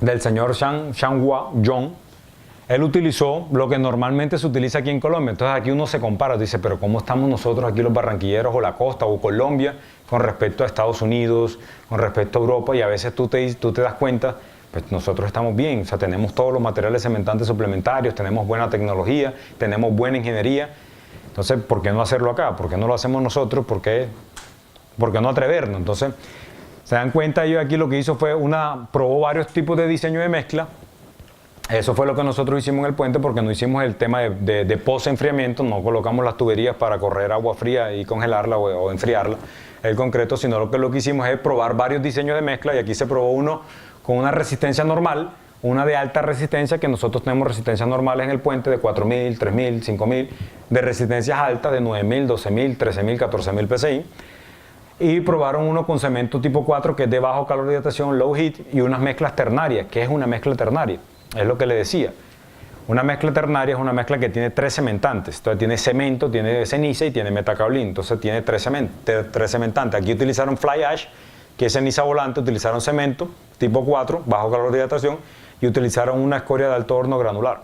del señor Xianghua Zhong, él utilizó lo que normalmente se utiliza aquí en Colombia. Entonces aquí uno se compara, dice, pero ¿cómo estamos nosotros aquí los barranquilleros o la costa o Colombia con respecto a Estados Unidos, con respecto a Europa? Y a veces tú te das cuenta, pues nosotros estamos bien, o sea, tenemos todos los materiales cementantes suplementarios, tenemos buena tecnología, tenemos buena ingeniería. Entonces, ¿por qué no hacerlo acá? ¿Por qué no lo hacemos nosotros? ¿Por qué no atrevernos? Entonces, se dan cuenta, yo aquí lo que hizo fue probó varios tipos de diseño de mezcla. Eso fue lo que nosotros hicimos en el puente, porque no hicimos el tema de post-enfriamiento, no colocamos las tuberías para correr agua fría y congelarla o enfriarla, el concreto, sino lo que hicimos es probar varios diseños de mezcla, y aquí se probó uno con una resistencia normal, una de alta resistencia, que nosotros tenemos resistencias normales en el puente de 4.000, 3.000, 5.000, de resistencias altas de 9.000, 12.000, 13.000, 14.000 PSI. Y probaron uno con cemento tipo 4, que es de bajo calor de hidratación, low heat, y unas mezclas ternarias. ¿Qué es una mezcla ternaria? Es lo que le decía. Una mezcla ternaria es una mezcla que tiene 3 cementantes. Entonces tiene cemento, tiene ceniza y tiene metacaolín. Entonces tiene 3 cementantes. Aquí utilizaron fly ash, que es ceniza volante, utilizaron cemento tipo 4, bajo calor de hidratación, y utilizaron una escoria de alto horno granular.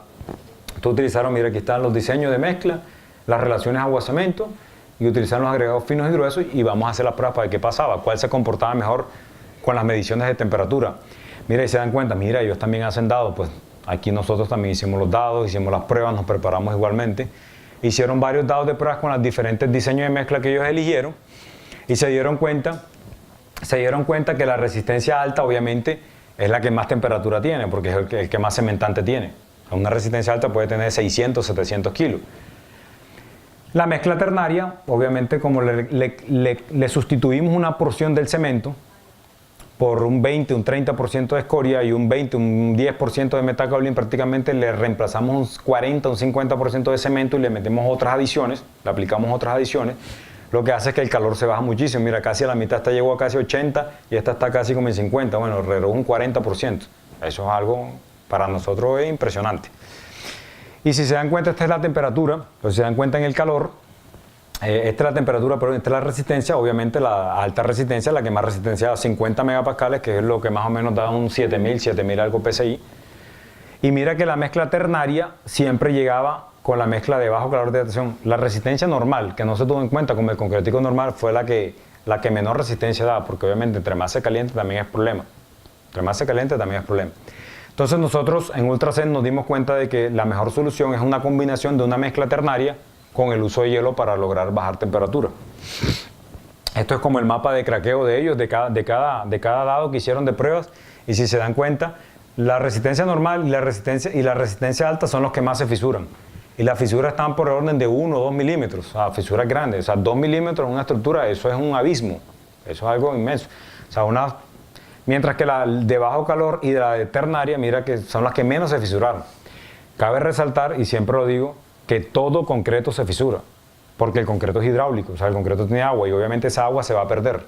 Entonces utilizaron, mira, aquí están los diseños de mezcla, las relaciones agua-cemento, y utilizaron los agregados finos y gruesos, y vamos a hacer las pruebas para ver qué pasaba, cuál se comportaba mejor con las mediciones de temperatura. Mira, y se dan cuenta, mira, ellos también hacen dados, pues aquí nosotros también hicimos los dados, hicimos las pruebas, nos preparamos igualmente. Hicieron varios dados de pruebas con los diferentes diseños de mezcla que ellos eligieron, y se dieron cuenta que la resistencia alta obviamente es la que más temperatura tiene, porque es el que más cementante tiene. Una resistencia alta puede tener 600, 700 kilos. La mezcla ternaria, obviamente, como le sustituimos una porción del cemento por un 20, un 30% de escoria y un 20, un 10% de metacaolín, prácticamente le reemplazamos un 40, un 50% de cemento y le metemos otras adiciones, le aplicamos otras adiciones. Lo que hace es que el calor se baja muchísimo. Mira, casi a la mitad, esta llegó a casi 80 y esta está casi como en 50. Bueno, alrededor un 40%. Eso es algo, para nosotros, es impresionante. Y si se dan cuenta, esta es la temperatura. Pues si se dan cuenta en el calor, esta es la temperatura, pero esta es la resistencia. Obviamente la alta resistencia, la que más resistencia a 50 megapascales, que es lo que más o menos da un 7.000 algo PSI. Y mira que la mezcla ternaria siempre llegaba con la mezcla de bajo calor de hidratación. La resistencia normal, que no se tuvo en cuenta como el concretico normal, fue la que menor resistencia da, porque obviamente entre más se caliente también es problema. Entre más se caliente también es problema. Entonces nosotros en Ultracen nos dimos cuenta de que la mejor solución es una combinación de una mezcla ternaria con el uso de hielo para lograr bajar temperatura. Esto es como el mapa de craqueo de ellos, de cada dado que hicieron de pruebas, y si se dan cuenta, la resistencia normal y la resistencia alta son los que más se fisuran. Y las fisuras están por el orden de 1 o 2 milímetros, o sea, fisuras grandes. O sea, 2 milímetros en una estructura, eso es un abismo, eso es algo inmenso. O sea, mientras que la de bajo calor y la de ternaria, mira que son las que menos se fisuraron. Cabe resaltar, y siempre lo digo, que todo concreto se fisura, porque el concreto es hidráulico, o sea, el concreto tiene agua y obviamente esa agua se va a perder.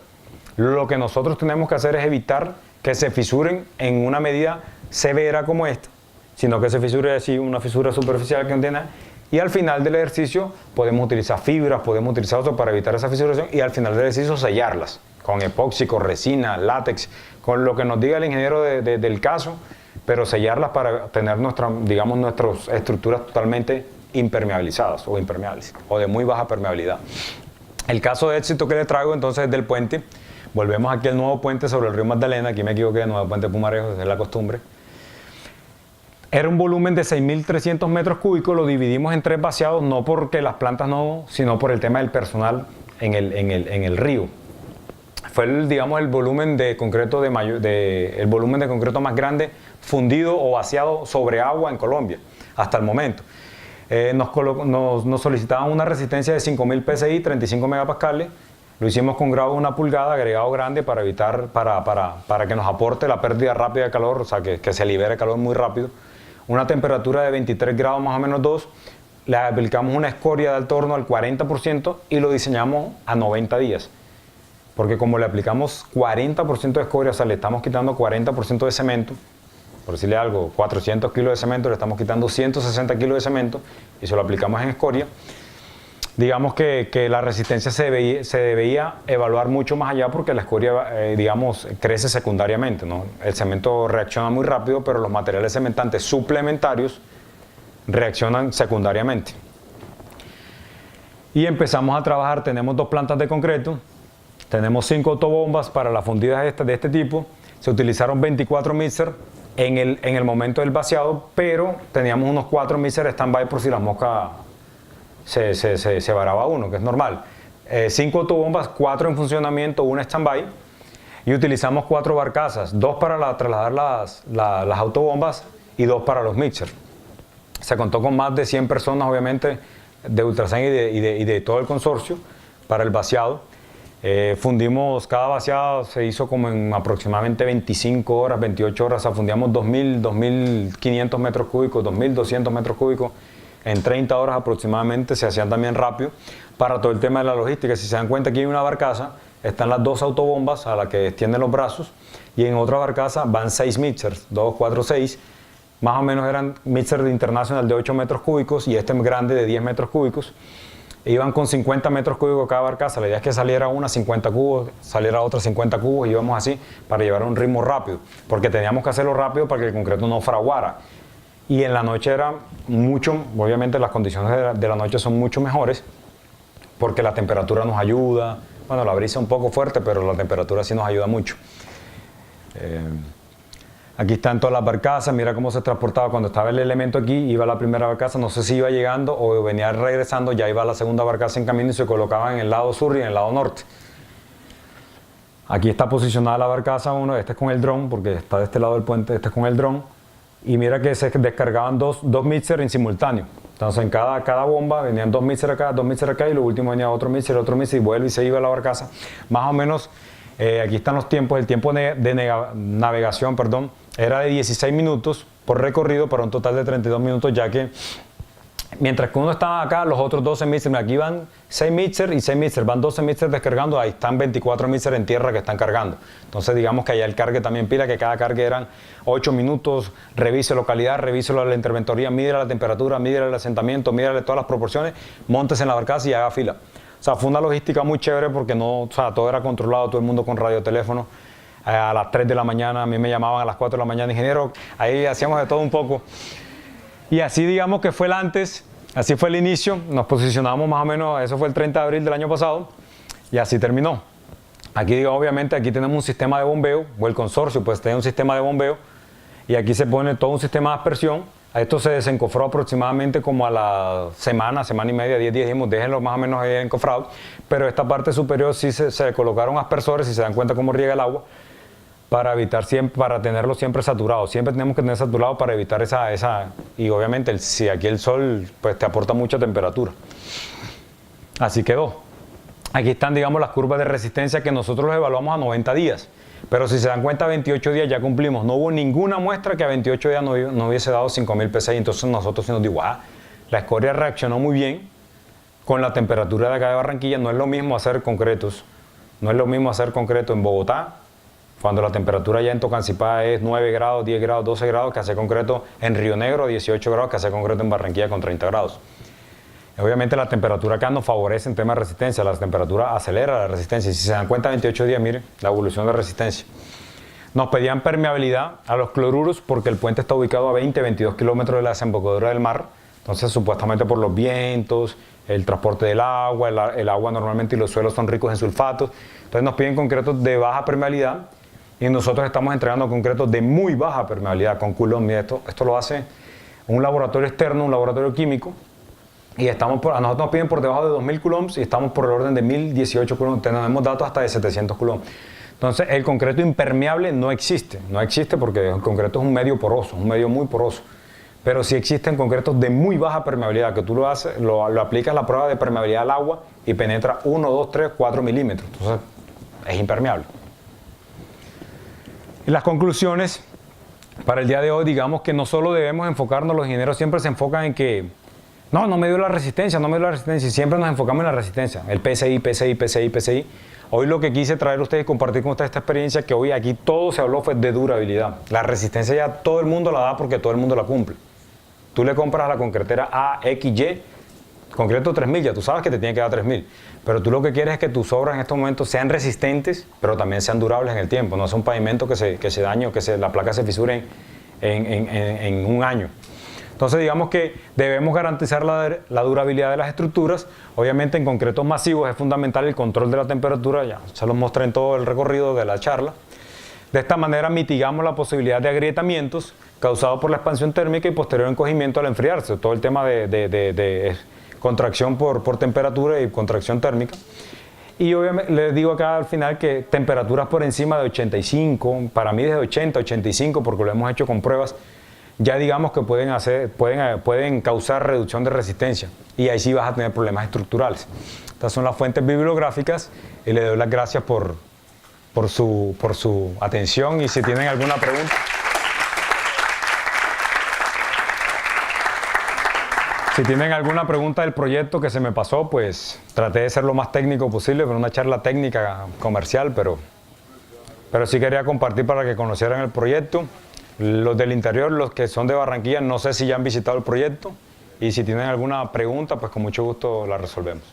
Lo que nosotros tenemos que hacer es evitar que se fisuren en una medida severa como esta, sino que se fisure así, una fisura superficial que no tiene nada, y al final del ejercicio podemos utilizar fibras, podemos utilizar otro para evitar esa fisuración, y al final del ejercicio sellarlas con epoxi, con resina, látex, con lo que nos diga el ingeniero del caso, pero sellarlas para tener nuestras estructuras totalmente impermeabilizadas o impermeables, o de muy baja permeabilidad. El caso de éxito que le traigo entonces es del puente. Volvemos aquí al nuevo puente sobre el río Magdalena, aquí me equivoqué, nuevo puente Pumarejo, es la costumbre. Era un volumen de 6.300 metros cúbicos, lo dividimos en 3 vaciados, no porque las plantas no, sino por el tema del personal en el río. Fue el volumen de concreto el volumen de concreto más grande fundido o vaciado sobre agua en Colombia, hasta el momento. Nos solicitaban una resistencia de 5.000 PSI, 35 megapascales. Lo hicimos con grado de 1 pulgada, agregado grande, para evitar, para que nos aporte la pérdida rápida de calor, o sea, que se libere calor muy rápido. Una temperatura de 23 grados más o menos 2. Le aplicamos una escoria de alto horno al 40% y lo diseñamos a 90 días. Porque como le aplicamos 40% de escoria, o sea, le estamos quitando 40% de cemento, por decirle algo, 400 kilos de cemento, le estamos quitando 160 kilos de cemento y se lo aplicamos en escoria. Digamos que la resistencia se debía evaluar mucho más allá, porque la escoria, crece secundariamente, ¿no? El cemento reacciona muy rápido, pero los materiales cementantes suplementarios reaccionan secundariamente. Y empezamos a trabajar, tenemos 2 plantas de concreto, tenemos 5 autobombas para las fundidas de este tipo, se utilizaron 24 mixer en el momento del vaciado, pero teníamos unos 4 mixer stand-by por si la mosca se varaba uno, que es normal. 5 autobombas, 4 en funcionamiento, 1 stand-by, y utilizamos 4 barcazas, 2 para trasladar las autobombas y 2 para los mixers. Se contó con más de 100 personas, obviamente, de Ultrasan y de todo el consorcio para el vaciado. Fundimos, cada vaciado se hizo como en aproximadamente 25 horas, 28 horas, o sea, fundíamos 2.000, 2.500 metros cúbicos, 2.200 metros cúbicos, en 30 horas aproximadamente, se hacían también rápido, para todo el tema de la logística. Si se dan cuenta, aquí hay una barcaza, están las 2 autobombas a las que extienden los brazos, y en otra barcaza van 6 mixers, 2, 4, 6, más o menos eran mixers de International de 8 metros cúbicos y este grande de 10 metros cúbicos. Iban con 50 metros cúbicos cada barcaza. La idea es que saliera una 50 cubos, saliera otra 50 cubos, y íbamos así para llevar un ritmo rápido, porque teníamos que hacerlo rápido para que el concreto no fraguara. Y en la noche era mucho, obviamente las condiciones de la noche son mucho mejores, porque la temperatura nos ayuda. Bueno, la brisa un poco fuerte, pero la temperatura sí nos ayuda mucho. Aquí están todas las barcazas, mira cómo se transportaba. Cuando estaba el elemento aquí, iba la primera barcaza, no sé si iba llegando o venía regresando, ya iba la segunda barcaza en camino y se colocaba en el lado sur y en el lado norte. Aquí está posicionada la barcaza 1, este es con el dron, porque está de este lado del puente, este es con el dron. Y mira que se descargaban dos mixers en simultáneo. Entonces en cada bomba venían 2 mixers acá, y lo último venía otro mixer, y vuelve y se iba a la barcaza. Más o menos, aquí están los tiempos, el tiempo de navegación, era de 16 minutos por recorrido para un total de 32 minutos, ya que mientras que uno estaba acá, los otros 12 mixers, aquí van 6 mixers y 6 mixers, van 12 mixers descargando, ahí están 24 mixers en tierra que están cargando. Entonces digamos que allá el cargue también pila, que cada cargue eran 8 minutos, revise localidad, revise la interventoría, mídele la temperatura, mídele el asentamiento, mídele todas las proporciones, móntese en la barcaza y haga fila. O sea, fue una logística muy chévere porque no, o sea, todo era controlado, todo el mundo con radioteléfono. A las 3 de la mañana, a mí me llamaban a las 4 de la mañana, ingeniero, ahí hacíamos de todo un poco. Y así digamos que fue el antes, así fue el inicio, nos posicionamos más o menos, eso fue el 30 de abril del año pasado, y así terminó. Aquí obviamente aquí tenemos un sistema de bombeo, o el consorcio pues tiene un sistema de bombeo, y aquí se pone todo un sistema de aspersión. Esto se desencofró aproximadamente como a la semana y media, 10 días, dijimos, déjenlo más o menos ahí encofrado, pero esta parte superior sí se colocaron aspersores, y se dan cuenta cómo riega el agua, para evitar siempre, para tenerlo siempre saturado. Siempre tenemos que tener saturado para evitar y obviamente si aquí el sol pues te aporta mucha temperatura. Así quedó. Aquí están, digamos, las curvas de resistencia que nosotros los evaluamos a 90 días. Pero si se dan cuenta, a 28 días ya cumplimos. No hubo ninguna muestra que a 28 días no hubiese dado 5.000 PSI. Entonces nosotros sí nos digo, la escoria reaccionó muy bien con la temperatura de acá de Barranquilla. No es lo mismo hacer concretos. No es lo mismo hacer concreto en Bogotá, cuando la temperatura ya en Tocancipá es 9 grados, 10 grados, 12 grados, que hace concreto en Río Negro, 18 grados, que hace concreto en Barranquilla con 30 grados. Obviamente la temperatura acá nos favorece en tema de resistencia, la temperatura acelera la resistencia, y si se dan cuenta 28 días, miren, la evolución de resistencia. Nos pedían permeabilidad a los cloruros porque el puente está ubicado a 22 kilómetros de la desembocadura del mar, entonces supuestamente por los vientos, el transporte del agua, el agua normalmente y los suelos son ricos en sulfatos, entonces nos piden concretos de baja permeabilidad, y nosotros estamos entregando concretos de muy baja permeabilidad con Coulomb. Esto lo hace un laboratorio externo, un laboratorio químico, y a nosotros nos piden por debajo de 2.000 coulombs y estamos por el orden de 1.018 coulombs. Tenemos datos hasta de 700 coulombs. Entonces el concreto impermeable no existe porque el concreto es un medio poroso, un medio muy poroso. Pero sí existen concretos de muy baja permeabilidad, que tú lo aplicas la prueba de permeabilidad al agua y penetra 1, 2, 3, 4 milímetros. Entonces es impermeable. Y las conclusiones para el día de hoy, digamos que no solo debemos enfocarnos, los ingenieros siempre se enfocan en que no me dio la resistencia, y siempre nos enfocamos en la resistencia, el PSI. Hoy lo que quise traer a ustedes y compartir con ustedes esta experiencia, que hoy aquí todo se habló fue de durabilidad. La resistencia ya todo el mundo la da porque todo el mundo la cumple. Tú le compras a la concretera A, X, Y, concreto 3.000, ya tú sabes que te tiene que dar 3.000. Pero tú lo que quieres es que tus obras en estos momentos sean resistentes, pero también sean durables en el tiempo. No es un pavimento que se dañe o que la placa se fisure en un año. Entonces digamos que debemos garantizar la durabilidad de las estructuras. Obviamente en concretos masivos es fundamental el control de la temperatura, ya se los mostré en todo el recorrido de la charla. De esta manera mitigamos la posibilidad de agrietamientos causados por la expansión térmica y posterior encogimiento al enfriarse, todo el tema de contracción por temperatura y contracción térmica. Y obviamente les digo acá al final que temperaturas por encima de 85, para mí desde 80 a 85, porque lo hemos hecho con pruebas, ya digamos que pueden causar reducción de resistencia y ahí sí vas a tener problemas estructurales. Estas son las fuentes bibliográficas y les doy las gracias por su atención y si tienen alguna pregunta. Si tienen alguna pregunta del proyecto que se me pasó, pues traté de ser lo más técnico posible, con una charla técnica comercial, pero sí quería compartir para que conocieran el proyecto. Los del interior, los que son de Barranquilla, no sé si ya han visitado el proyecto y si tienen alguna pregunta, pues con mucho gusto la resolvemos.